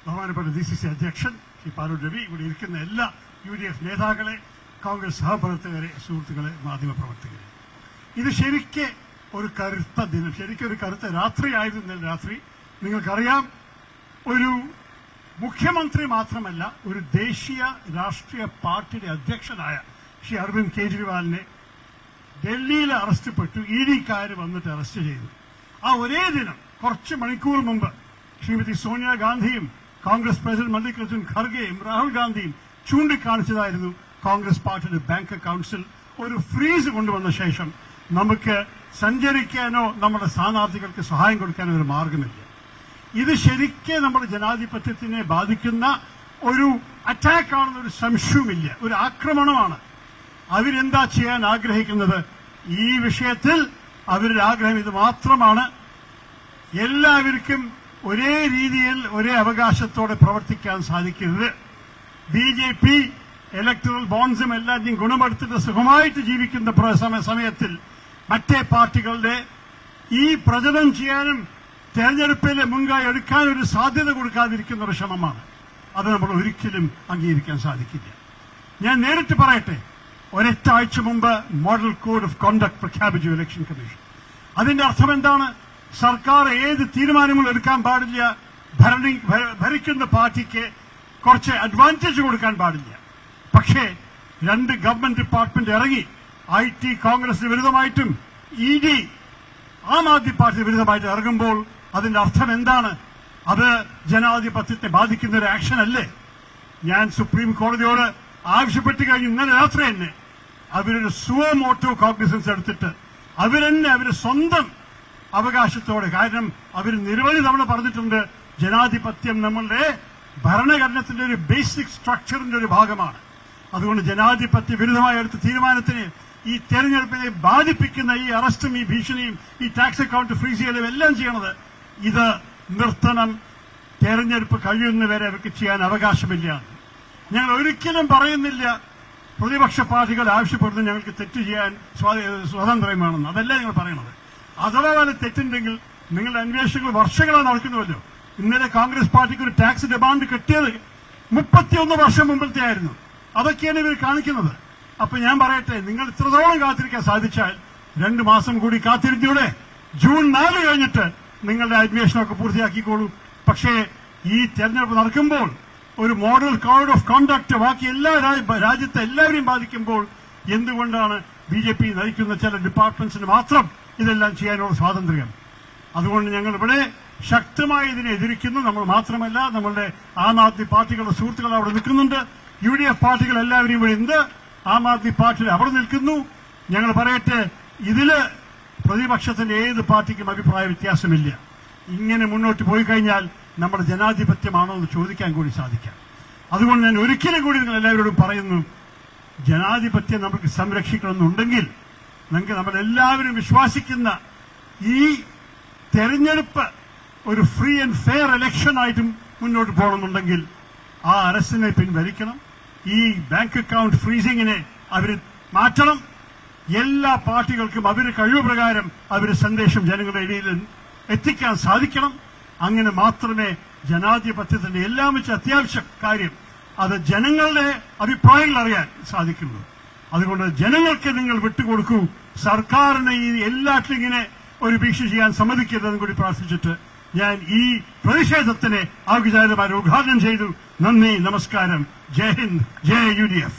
ബഹുമാനപ്പെട്ട DCC അധ്യക്ഷൻ ശ്രീ പാനൂർ രവി, ഇവിടെ ഇരിക്കുന്ന എല്ലാ UDF നേതാക്കളെ, കോൺഗ്രസ് സഹപ്രവർത്തകരെ, സുഹൃത്തുക്കളെ, മാധ്യമപ്രവർത്തകരെ, ഇത് ശരിക്ക് ഒരു കറുത്ത ദിനം, ശരിക്കും ഒരു കറുത്ത രാത്രിയായിരുന്നു ഇന്നലെ രാത്രി. നിങ്ങൾക്കറിയാം, ഒരു മുഖ്യമന്ത്രി മാത്രമല്ല, ഒരു ദേശീയ രാഷ്ട്രീയ പാർട്ടിയുടെ അധ്യക്ഷനായ ശ്രീ അരവിന്ദ് കെജ്രിവാളിനെ ഡൽഹിയിൽ അറസ്റ്റ്പ്പെട്ടു. ED-ക്കാർ വന്നിട്ട് അറസ്റ്റ് ചെയ്തു. ആ ഒരേ ദിനം കുറച്ച് മണിക്കൂർ മുമ്പ് ശ്രീമതി സോണിയാഗാന്ധിയും കോൺഗ്രസ് പ്രസിഡന്റ് മല്ലികാർജുൻ ഖർഗെയും രാഹുൽ ഗാന്ധിയും ചൂണ്ടിക്കാണിച്ചതായിരുന്നു കോൺഗ്രസ് പാർട്ടിയുടെ ബാങ്ക് അക്കൌണ്ട്സിൽ ഒരു ഫ്രീസ് കൊണ്ടുവന്ന ശേഷം നമുക്ക് സഞ്ചരിക്കാനോ നമ്മുടെ സ്ഥാനാർത്ഥികൾക്ക് സഹായം കൊടുക്കാനോ ഒരു മാർഗമില്ല. ഇത് ശരിക്കും നമ്മുടെ ജനാധിപത്യത്തിനെ ബാധിക്കുന്ന ഒരു അറ്റാക്കാണെന്നൊരു സംശയവുമില്ല, ഒരു ആക്രമണമാണ്. അവരെന്താ ചെയ്യാൻ ആഗ്രഹിക്കുന്നത്? ഈ വിഷയത്തിൽ അവരുടെ ആഗ്രഹം ഇത് മാത്രമാണ്: എല്ലാവർക്കും ഒരേ രീതിയിൽ ഒരേ അവകാശത്തോടെ പ്രവർത്തിക്കാൻ സാധിക്കരുത്. BJP ഇലക്ടറൽ ബോൺസും എല്ലാറ്റിനും ഗുണമെടുത്തിട്ട് സുഖമായിട്ട് ജീവിക്കുന്ന സമയത്തിൽ മറ്റേ പാർട്ടികളുടെ ഈ പ്രചരണം ചെയ്യാനും തെരഞ്ഞെടുപ്പിലെ മുൻകൈ എടുക്കാനൊരു സാധ്യത കൊടുക്കാതിരിക്കുന്ന ഒരു ശ്രമമാണ്. അത് നമ്മൾ ഒരിക്കലും അംഗീകരിക്കാൻ സാധിക്കില്ല. ഞാൻ നേരിട്ട് പറയട്ടെ, ഒരൊറ്റ ആഴ്ച മുമ്പ് മോഡൽ കോഡ് ഓഫ് കോണ്ടക്ട് പ്രഖ്യാപിച്ചു ഇലക്ഷൻ കമ്മീഷൻ. അതിന്റെ അർത്ഥം എന്താണ്? സർക്കാർ ഏത് തീരുമാനങ്ങളും എടുക്കാൻ പാടില്ല, ഭരിക്കുന്ന പാർട്ടിക്ക് കുറച്ച് അഡ്വാൻറ്റേജ് കൊടുക്കാൻ പാടില്ല. പക്ഷേ രണ്ട് ഗവൺമെന്റ് ഡിപ്പാർട്ട്മെന്റ് ഇറങ്ങി IT കോൺഗ്രസിന് വിരുദ്ധമായിട്ടും ED ആം ആദ്മി പാർട്ടിന് വിരുദ്ധമായിട്ട് ഇറങ്ങുമ്പോൾ അതിന്റെ അർത്ഥം എന്താണ്? അത് ജനാധിപത്യത്തെ ബാധിക്കുന്ന ഒരു ആക്ഷൻ അല്ലേ? ഞാൻ സുപ്രീം കോടതിയോട് ആവശ്യപ്പെട്ട് കഴിഞ്ഞു ഇന്നലെ രാത്രി തന്നെ അവരൊരു സുവോമോട്ടോ കോഗ്നിസൻസ് എടുത്തിട്ട് അവരുടെ സ്വന്തം അവകാശത്തോടെ, കാരണം അവർ നിരവധി തവണ പറഞ്ഞിട്ടുണ്ട്, ജനാധിപത്യം നമ്മളുടെ ഭരണഘടനത്തിന്റെ ഒരു ബേസിക് സ്ട്രക്ചറിന്റെ ഒരു ഭാഗമാണ്. അതുകൊണ്ട് ജനാധിപത്യ വിരുദ്ധമായി എടുത്ത തീരുമാനത്തിന് ഈ തെരഞ്ഞെടുപ്പിനെ ബാധിപ്പിക്കുന്ന ഈ അറസ്റ്റും ഈ ഭീഷണിയും ഈ ടാക്സ് അക്കൌണ്ട് ഫ്രീസ് ചെയ്യലും എല്ലാം ചെയ്യണത് ഇത് നിർത്തണം. തെരഞ്ഞെടുപ്പ് കഴിയുന്നവരെ അവർക്ക് ചെയ്യാൻ അവകാശമില്ല. ഞങ്ങൾ ഒരിക്കലും പറയുന്നില്ല പ്രതിപക്ഷ പാർട്ടികൾ ആവശ്യപ്പെടുന്നു ഞങ്ങൾക്ക് തെറ്റ് ചെയ്യാൻ സ്വാതന്ത്ര്യം വേണമെന്ന്. അതല്ല ഞങ്ങൾ പറയണത്. അഥവാ വല്ല തെറ്റുണ്ടെങ്കിൽ നിങ്ങളുടെ അന്വേഷണങ്ങൾ വർഷങ്ങളാണ് നടക്കുന്നുവല്ലോ. ഇന്നലെ കോൺഗ്രസ് പാർട്ടിക്ക് ഒരു ടാക്സ് ഡിമാൻഡ് കിട്ടിയത് 31 വർഷം മുമ്പത്തെ ആയിരുന്നു. അതൊക്കെയാണ് ഇവർ കാണിക്കുന്നത്. അപ്പൊ ഞാൻ പറയട്ടെ, നിങ്ങൾ ഇത്രത്തോളം കാത്തിരിക്കാൻ സാധിച്ചാൽ 2 മാസം കൂടി കാത്തിരുന്നൂടെ? ജൂൺ 4 കഴിഞ്ഞിട്ട് നിങ്ങളുടെ അന്വേഷണമൊക്കെ പൂർത്തിയാക്കിക്കോളൂ. പക്ഷേ ഈ തെരഞ്ഞെടുപ്പ് നടക്കുമ്പോൾ ഒരു മോഡൽ കോഡ് ഓഫ് കോണ്ടക്ട് ബാക്കി എല്ലാ രാജ്യത്തെ എല്ലാവരെയും ബാധിക്കുമ്പോൾ എന്തുകൊണ്ടാണ് BJP നയിക്കുന്ന ചില ഡിപ്പാർട്ട്മെന്റ്സിന് മാത്രം ഇതെല്ലാം ചെയ്യാനുള്ള സ്വാതന്ത്ര്യം? അതുകൊണ്ട് ഞങ്ങൾ ഇവിടെ ശക്തമായി ഇതിനെ എതിരിക്കുന്നു. നമ്മൾ മാത്രമല്ല, നമ്മളുടെ ആം ആദ്മി പാർട്ടികളുടെ സുഹൃത്തുക്കൾ അവിടെ നിൽക്കുന്നുണ്ട്. UDF പാർട്ടികൾ എല്ലാവരും ഇവിടെ ഉണ്ട്. ആം ആദ്മി പാർട്ടിയിൽ അവിടെ നിൽക്കുന്നു. ഞങ്ങൾ പറയട്ടെ, ഇതില് പ്രതിപക്ഷത്തിന്റെ ഏത് പാർട്ടിക്കും അഭിപ്രായ വ്യത്യാസമില്ല. ഇങ്ങനെ മുന്നോട്ട് പോയി കഴിഞ്ഞാൽ നമ്മുടെ ജനാധിപത്യമാണോ എന്ന് ചോദിക്കാൻ കൂടി സാധിക്കാം. അതുകൊണ്ട് ഞാൻ ഒരിക്കലും കൂടി നിങ്ങൾ എല്ലാവരോടും പറയുന്നു, ജനാധിപത്യം നമുക്ക് സംരക്ഷിക്കണമെന്നുണ്ടെങ്കിൽ നമുക്ക് നമ്മളെല്ലാവരും വിശ്വസിക്കുന്ന ഈ തെരഞ്ഞെടുപ്പ് ഒരു ഫ്രീ ആൻഡ് ഫെയർ ഇലക്ഷനായിട്ടും മുന്നോട്ട് പോകണമെന്നുണ്ടെങ്കിൽ ആ അറസ്റ്റിനെ പിൻവലിക്കണം. ഈ ബാങ്ക് അക്കൌണ്ട് ഫ്രീസിങ്ങിനെ അവർ മാറ്റണം. എല്ലാ പാർട്ടികൾക്കും അവരുടെ കഴിവ് പ്രകാരം അവരുടെ സന്ദേശം ജനങ്ങളുടെ ഇടയിൽ എത്തിക്കാൻ സാധിക്കണം. അങ്ങനെ മാത്രമേ ജനാധിപത്യത്തിന്റെ എല്ലാം വെച്ച് അത്യാവശ്യം കാര്യം അത് ജനങ്ങളുടെ അഭിപ്രായങ്ങൾ അറിയാൻ സാധിക്കുള്ളൂ. അതുകൊണ്ട് ജനങ്ങൾക്ക് നിങ്ങൾ വിട്ടുകൊടുക്കൂ. സർക്കാരിന് ഈ എല്ലാറ്റിലും ഇങ്ങനെ ഒരു ഭീഷണി ചെയ്യാൻ സമ്മതിക്കരുതെന്നും കൂടി പ്രാർത്ഥിച്ചിട്ട് ഞാൻ ഈ പ്രതിഷേധത്തിനെ ഔപചാരികമായി ഉദ്ഘാടനം ചെയ്തു. നന്ദി, നമസ്കാരം. ജയ് ഹിന്ദ്, ജയ് UDF.